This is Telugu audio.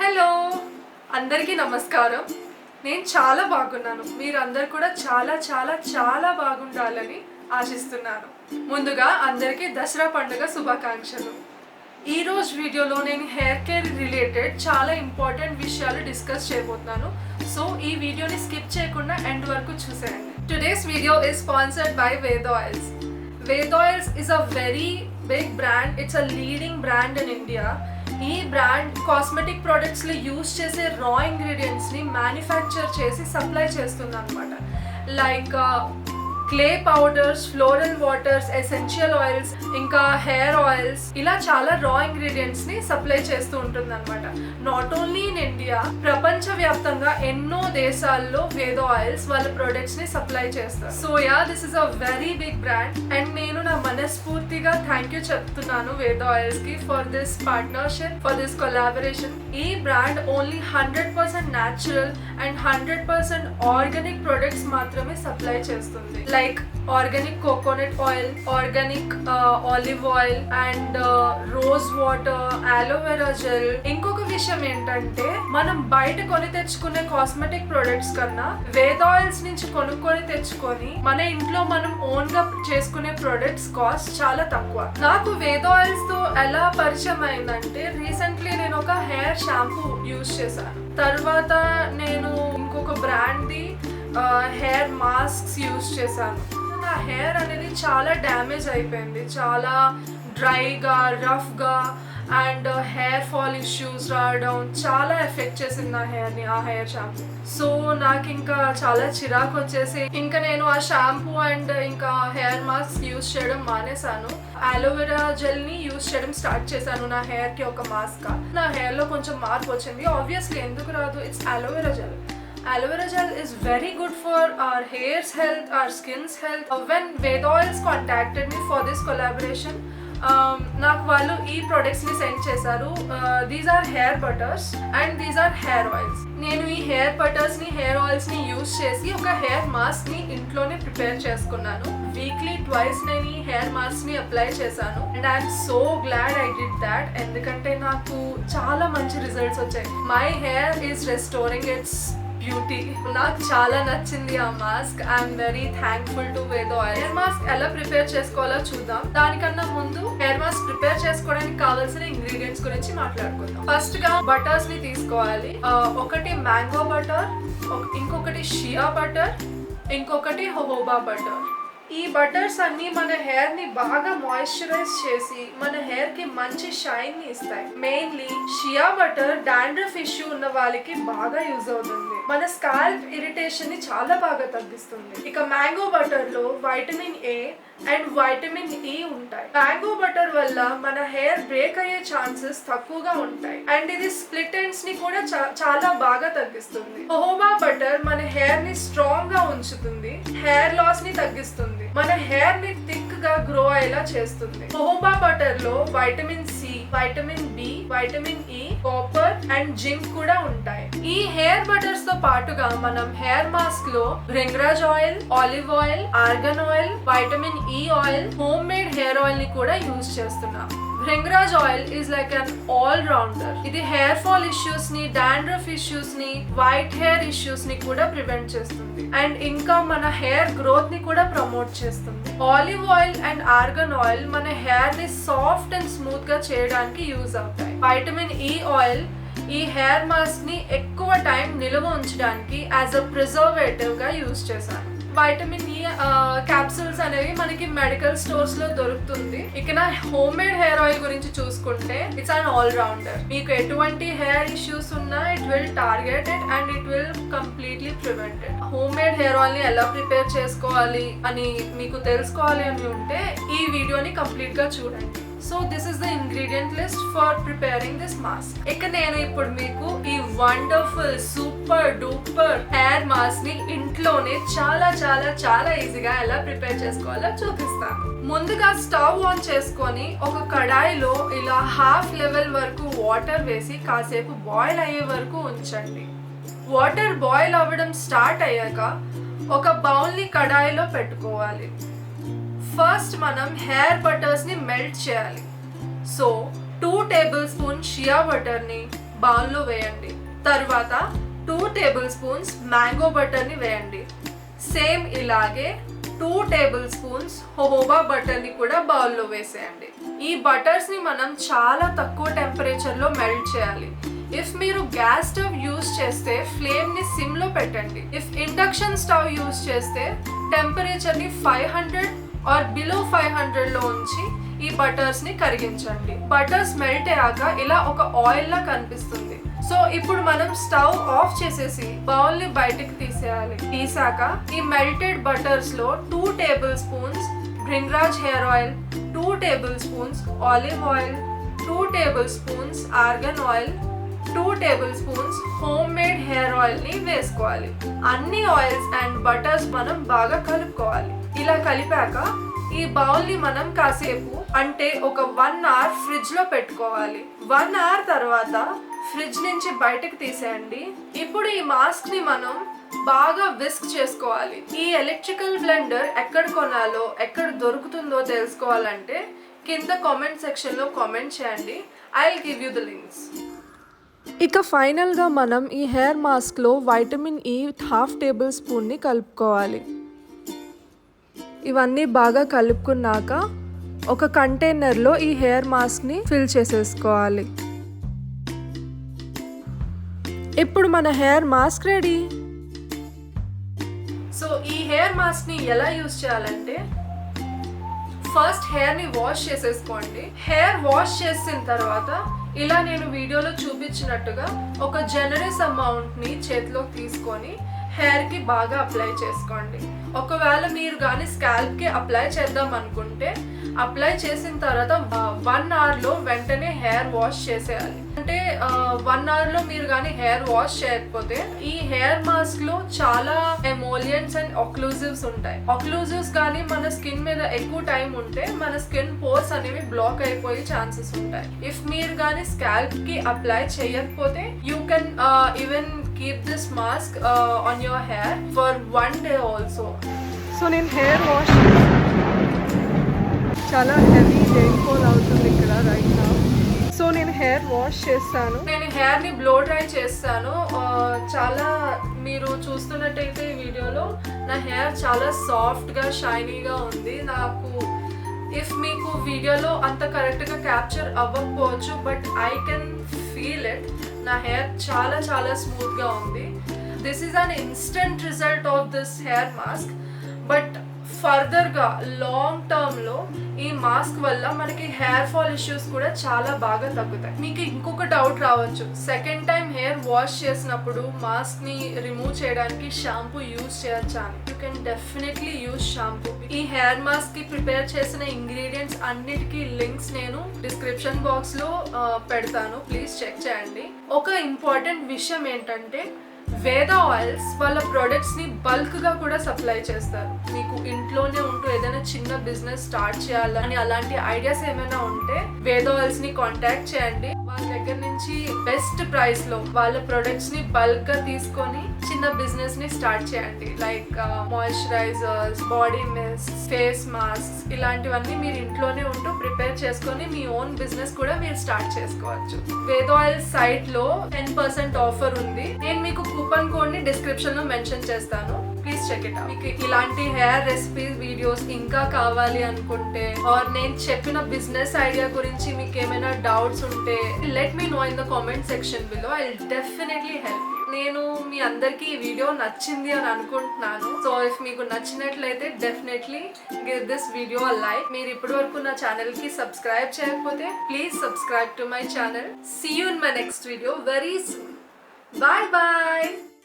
హలో అందరికీ నమస్కారం. నేను చాలా బాగున్నాను. మీరందరూ కూడా చాలా చాలా చాలా బాగుండాలని ఆశిస్తున్నాను. ముందుగా అందరికీ దసరా పండుగ శుభాకాంక్షలు. ఈరోజు వీడియోలో నేను హెయిర్ కేర్ రిలేటెడ్ చాలా ఇంపార్టెంట్ విషయాలు డిస్కస్ చేయబోతున్నాను. సో ఈ వీడియోని స్కిప్ చేయకుండా ఎండ్ వరకు చూసేయండి. Today's video is sponsored by Veda oils. Veda oils is a very big brand. It's a leading brand in India. ఈ బ్రాండ్ కాస్మెటిక్ ప్రొడక్ట్స్లో యూస్ చేసే రా ఇంగ్రీడియంట్స్ని మ్యానుఫ్యాక్చర్ చేసి సప్లై చేస్తుంది అనమాట. Like clay powders, floral waters, essential oils, ఇంకా హెయిర్ ఆయిల్స్, ఇలా చాలా రా ఇంగ్రీడియంట్స్ని సప్లై చేస్తూ ఉంటుంది అనమాట. నాట్ ఓన్లీ ఇన్ ఇండియా, ప్రపంచవ్యాప్తంగా ఎన్నో దేశాల్లో వేద ఆయిల్స్ వాళ్ళ ప్రొడక్ట్స్ని సప్లై చేస్తారు. So this is a very big brand and నేను నా మనస్ఫూర్తిగా థ్యాంక్ యూ చెప్తున్నాను వేద ఆయిల్స్కి for this partnership, for this collaboration. ఈ brand only 100% natural and 100% organic products మాత్రమే సప్లై చేస్తుంది. Like organic coconut oil, organic olive oil and rose water, aloe vera gel. ఇంకొక విషయం ఏంటంటే మనం బయట కొని తెచ్చుకునే కాస్మెటిక్ ప్రొడక్ట్స్ కన్నా వేద ఆయిల్స్ నుంచి కొనుక్కొని తెచ్చుకొని మన ఇంట్లో మనం ఓన్ గా చేసుకునే ప్రొడక్ట్స్ కాస్ట్ చాలా తక్కువ. నాకు వేద ఆయిల్స్ తో ఎలా పరిచయం అయిందంటే రీసెంట్లీ నేను ఒక హెయిర్ షాంపూ యూజ్ చేశాను. తర్వాత నేను ఇంకొక బ్రాండ్ది హెయిర్ మాస్క్స్ యూజ్ చేశాను. నా హెయిర్ అనేది చాలా డ్యామేజ్ అయిపోయింది, చాలా డ్రైగా, రఫ్గా అండ్ హెయిర్ ఫాల్ ఇష్యూస్ రావడం చాలా ఎఫెక్ట్ చేసింది నా హెయిర్ని ఆ హెయిర్ షాంపూ. సో నాకు ఇంకా చాలా చిరాకు వచ్చేసి ఇంకా నేను ఆ షాంపూ అండ్ ఇంకా హెయిర్ మాస్క్ యూజ్ చేయడం మానేశాను. అలోవెరా జెల్ని యూజ్ చేయడం స్టార్ట్ చేశాను నా హెయిర్కి ఒక మాస్క్గా. నా హెయిర్లో కొంచెం మార్పు వచ్చింది. ఆబ్వియస్లీ ఎందుకు రాదు, it's aloe vera gel. Aloe vera gel is very good for our hair's health, our skin's health. When Veda Oils contacted me for this collaboration, నాకు వాళ్ళు ఈ ప్రొడక్ట్స్ని సెండ్ చేశారు. These or hair butters and these or hair oils. నేను ఈ హెయిర్ బటర్స్ని, హెయిర్ ఆయిల్స్ని యూజ్ చేసి ఒక హెయిర్ మాస్క్ని ఇంట్లోనే ప్రిపేర్ చేసుకున్నాను. వీక్లీ ట్వైస్ నేను ఈ హెయిర్ మాస్క్ని అప్లై చేశాను and I'm so glad I did that. ఎందుకంటే నాకు చాలా మంచి రిజల్ట్స్ వచ్చాయి. My hair is restoring it's beauty. నాకు చాలా నచ్చింది ఆ mask. I'm very thankful to వేద ఆయిల్. హెయిర్ మాస్క్ ఎలా ప్రిపేర్ చేసుకోవాలో చూద్దాం. దానికన్నా ముందు హెయిర్ మాస్క్ ప్రిపేర్ చేసుకోవడానికి కావాల్సిన ఇంగ్రీడియంట్స్ గురించి మాట్లాడుకుందాం. ఫస్ట్ గా బటర్స్ ని తీసుకోవాలి. ఒకటి మ్యాంగో బటర్, ఇంకొకటి షియా బటర్, ఇంకొకటి హోహోబా బటర్. ఈ బటర్స్ అన్ని మన హెయిర్ ని బాగా మాయిశ్చరైజ్ చేసి మన హెయిర్ కి మంచి షైన్ ని ఇస్తాయి. Mainly shea butter dandruff issue ఉన్న వాళ్ళకి బాగా యూజ్ అవుతుంది. మన స్కాల్ప్ ఇరిటేషన్ ని చాలా బాగా తగ్గిస్తుంది. ఇక మ్యాంగో బటర్ లో vitamin A and vitamin E ఉంటాయి. మ్యాంగో బటర్ వల్ల మన హెయిర్ బ్రేక్ అయ్యే ఛాన్సెస్ తక్కువగా ఉంటాయి అండ్ ఇది స్ప్లిట్ ఎండ్స్ ని కూడా చాలా బాగా తగ్గిస్తుంది. హోహోబా బటర్ మన హెయిర్ ని స్ట్రాంగ్ గా ఉంచుతుంది, హెయిర్ లాస్ ని తగ్గిస్తుంది, మన హెయిర్ ని థిక్ గా గ్రో అయ్యేలా చేస్తుంది. హోహోబా బటర్ లో vitamin C, vitamin B, vitamin E, copper and zinc కూడా ఉంటాయి. ఈ హెయిర్ బటర్స్ తో పాటుగా మనం హెయిర్ మాస్క్ లో Bhringraj oil, olive oil, organ oil, vitamin E oil, home made hair oil ని కూడా యూజ్ చేస్తున్నాం. Bhringraj oil is like an all rounder. ఇది హెయిర్ ఫాల్ ఇష్యూస్ ని, డాండ్రఫ్ ఇష్యూస్ ని, వైట్ హెయిర్ ఇష్యూస్ ని కూడా ప్రివెంట్ చేస్తుంది అండ్ ఇంకా మన హెయిర్ గ్రోత్ ని కూడా ప్రమోట్ చేస్తుంది. Olive oil and organ oil మన హెయిర్ ని సాఫ్ట్ అండ్ స్మూత్ గా చేయడానికి యూజ్ అవుతాయి. వైటమిన్ ఈ ఆయిల్ ఈ హెయిర్ మాస్క్ ని ఎక్కువ టైం నిల్వ ఉంచడానికి యాజ్ అ ప్రిజర్వేటివ్ గా యూజ్ చేశాను. వైటమిన్ ఈ క్యాప్సూల్స్ అనేవి మనకి మెడికల్ స్టోర్స్ లో దొరుకుతుంది. ఇక నా హోమ్ మేడ్ హెయిర్ ఆయిల్ గురించి చూసుకుంటే ఇట్స్ అన్ ఆల్ రౌండర్. మీకు ఎటువంటి హెయిర్ ఇష్యూస్ ఉన్నా it will target it and it will completely prevent it. Home made hair oil ని ఎలా ప్రిపేర్ చేసుకోవాలి అని మీకు తెలుసుకోవాలి అని ఉంటే ఈ వీడియోని కంప్లీట్ గా చూడండి. So this is the ingredient list for preparing this mask. ఇక నేను ఇప్పుడు మీకు ఈ wonderful super duper hair mask ని ఇంట్లోనే చాలా చాలా చాలా ఈజీగా ఎలా ప్రిపేర్ చేసుకోవాలో చూపిస్తాను. ముందుగా స్టవ్ ఆన్ చేసుకొని ఒక కడాయిలో ఇలా హాఫ్ లెవెల్ వరకు వాటర్ వేసి కాసేపు బాయిల్ అయ్యే వరకు ఉంచండి. వాటర్ బాయిల్ అవ్వడం స్టార్ట్ అయ్యాక ఒక బౌల్ని కడాయిలో పెట్టుకోవాలి. ఫస్ట్ మనం హెయిర్ బటర్స్ని మెల్ట్ చేయాలి. సో 2 tablespoons షియా బటర్ని బౌల్లో వేయండి. తర్వాత 2 టేబుల్ స్పూన్స్ మ్యాంగో బటర్ని వేయండి. సేమ్ ఇలాగే 2 టేబుల్ స్పూన్స్ హోహోబా బటర్ని కూడా బౌల్లో వేసేయండి. ఈ బటర్స్ని మనం చాలా తక్కువ టెంపరేచర్లో మెల్ట్ చేయాలి. ఇఫ్ మీరు గ్యాస్ స్టవ్ యూస్ చేస్తే ఫ్లేమ్ని సిమ్లో పెట్టండి. ఇఫ్ ఇండక్షన్ స్టవ్ యూస్ చేస్తే టెంపరేచర్ని 500 ఆర్ బిలో 500లో ఉంచి ఈ బటర్స్ని కరిగించండి. బటర్స్ మెల్ట్ అయ్యాక ఇలా ఒక ఆయిల్ లా కనిపిస్తుంది. సో ఇప్పుడు మనం స్టవ్ ఆఫ్ చేసేసి బౌల్ ని బయటికి తీసాక ఈ మెల్టెడ్ బటర్స్ లో 2 table spoons Bhringraj hair oil, 2 table spoons olive oil, 2 table spoons organ oil, 2 table spoons home made hair oil ని వేసుకోవాలి. అన్ని ఆయిల్స్ అండ్ బటర్స్ మనం బాగా కలుపుకోవాలి. ఇలా కలిపాక ఈ బౌల్ ని మనం కాసేపు అంటే ఒక 1 అవర్ ఫ్రిడ్జ్ లో పెట్టుకోవాలి. 1 అవర్ తర్వాత ఫ్రిడ్జ్ నుంచి బయటకు తీసేయండి. ఇప్పుడు ఈ మాస్క్ ని మనం బాగా విస్క్ చేసుకోవాలి. ఈ ఎలక్ట్రికల్ బ్లెండర్ ఎక్కడ కొనాలో ఎక్కడ దొరుకుతుందో తెలుసుకోవాలంటే కింద కామెంట్ సెక్షన్ లో కామెంట్ చేయండి. I will give you the links. ఇక ఫైనల్గా మనం ఈ హెయిర్ మాస్క్లో వైటమిన్ ఈ 1/2 టేబుల్ స్పూన్ని కలుపుకోవాలి. ఇవన్నీ బాగా కలుపుకున్నాక ఒక కంటైనర్లో ఈ హెయిర్ మాస్క్ని ఫిల్ చేసేసుకోవాలి. ఇప్పుడు మన హెయిర్ మాస్క్ రెడీ. సో ఈ హెయిర్ మాస్క్ని ఎలా యూజ్ చేయాలంటే ఫస్ట్ హెయిర్ని వాష్ చేసేసుకోండి. హెయిర్ వాష్ చేసిన తర్వాత ఇలా నేను వీడియోలో చూపించినట్టుగా ఒక జనరస్ అమౌంట్ని చేతిలోకి తీసుకొని హెయిర్కి బాగా అప్లై చేసుకోండి. ఒకవేళ మీరు కానీ స్కాల్ప్కి అప్లై చేద్దాం అనుకుంటే అప్లై చేసిన తర్వాత 1 అవర్లో వెంటనే హెయిర్ వాష్ చేసేయాలి. అంటే 1 అవర్లో మీరు కానీ హెయిర్ వాష్ చేయకపోతే ఈ హెయిర్ మాస్క్లో చాలా ఎమోలియన్స్ అండ్ ఆక్లూజివ్స్ ఉంటాయి. ఆక్లూజివ్స్ కానీ మన స్కిన్ మీద ఎక్కువ టైం ఉంటే మన స్కిన్ పోర్స్ అనేవి బ్లాక్ అయిపోయే ఛాన్సెస్ ఉంటాయి. ఇఫ్ మీరు కానీ స్కాల్ప్కి అప్లై చేయకపోతే you can even keep this mask on your hair for 1 day also. So నేను హెయిర్ వాష్ చాలా హెవీ రెయిన్ఫాల్ అవుతుంది ఇక్కడ రైట్ నౌ. సో నేను హెయిర్ వాష్ చేస్తాను. నేను హెయిర్ని బ్లో డ్రై చేస్తాను. చాలా మీరు చూస్తున్నట్టయితే ఈ వీడియోలో నా హెయిర్ చాలా సాఫ్ట్గా షైనీగా ఉంది. నాకు ఇఫ్ మీకు వీడియోలో అంత కరెక్ట్గా క్యాప్చర్ అవ్వకపోవచ్చు but I can feel it. నా హెయిర్ చాలా చాలా స్మూత్గా ఉంది. This is an instant result of this hair mask. But ఫర్దర్గా లాంగ్ టర్మ్లో ఈ మాస్క్ వల్ల మనకి హెయిర్ ఫాల్ ఇష్యూస్ కూడా చాలా బాగా తగ్గుతాయి. మీకు ఇంకొక డౌట్ రావచ్చు, సెకండ్ టైం హెయిర్ వాష్ చేసినప్పుడు మాస్క్ని రిమూవ్ చేయడానికి షాంపూ యూజ్ చేయొచ్చా అని. You can definitely use shampoo. ఈ హెయిర్ మాస్క్కి ప్రిపేర్ చేసిన ఇంగ్రీడియంట్స్ అన్నిటికీ లింక్స్ నేను డిస్క్రిప్షన్ బాక్స్లో పెడతాను, ప్లీజ్ చెక్ చేయండి. ఒక ఇంపార్టెంట్ విషయం ఏంటంటే వేద ఆయిల్స్ వాళ్ళ ప్రొడక్ట్స్ని బల్క్గా కూడా సప్లై చేస్తారు. మీకు ఇంట్లోనే ఉంటూ ఏదైనా చిన్న బిజినెస్ స్టార్ట్ చేయాలని అలాంటి ఐడియాస్ ఏమైనా ఉంటే వేద ఆయిల్స్ని కాంటాక్ట్ చేయండి. వాళ్ళ దగ్గర నుంచి బెస్ట్ ప్రైస్లో వాళ్ళ ప్రొడక్ట్స్ని బల్క్గా తీసుకొని చిన్న బిజినెస్ని స్టార్ట్ చేయండి. Like moisturisers, body mist, face mask ఇలాంటివన్నీ మీరు ఇంట్లోనే ఉంటూ ప్రిపేర్ చేసుకొని మీ ఓన్ బిజినెస్ కూడా మీరు స్టార్ట్ చేసుకోవచ్చు. వేద ఆయిల్ సైట్లో 10% ఆఫర్ ఉంది. నేను మీకు కూపన్ కోడ్ ని డిస్క్రిప్షన్ లో మెన్షన్ చేస్తాను, ప్లీజ్ చెక్ ఇట్ అవుట్. మీకు ఇలాంటి హెయిర్ రెసిపీస్ వీడియోస్ ఇంకా కావాలి అనుకుంటే ఆర్ నేను చెప్పిన బిజినెస్ ఐడియా గురించి మీకు ఏమైనా డౌట్స్ ఉంటే let me know in the comment section below. I will definitely help you. నేను మీ అందరికీ ఈ వీడియో నచ్చింది అని అనుకుంటున్నాను. సో ఇఫ్ మీకు నచ్చినట్లయితే definitely give this video a like. మీరు ఇప్పటి వరకు నా ఛానల్ కి సబ్స్క్రైబ్ చేయకపోతే please subscribe to my channel. See you in my next video very soon. Bye bye.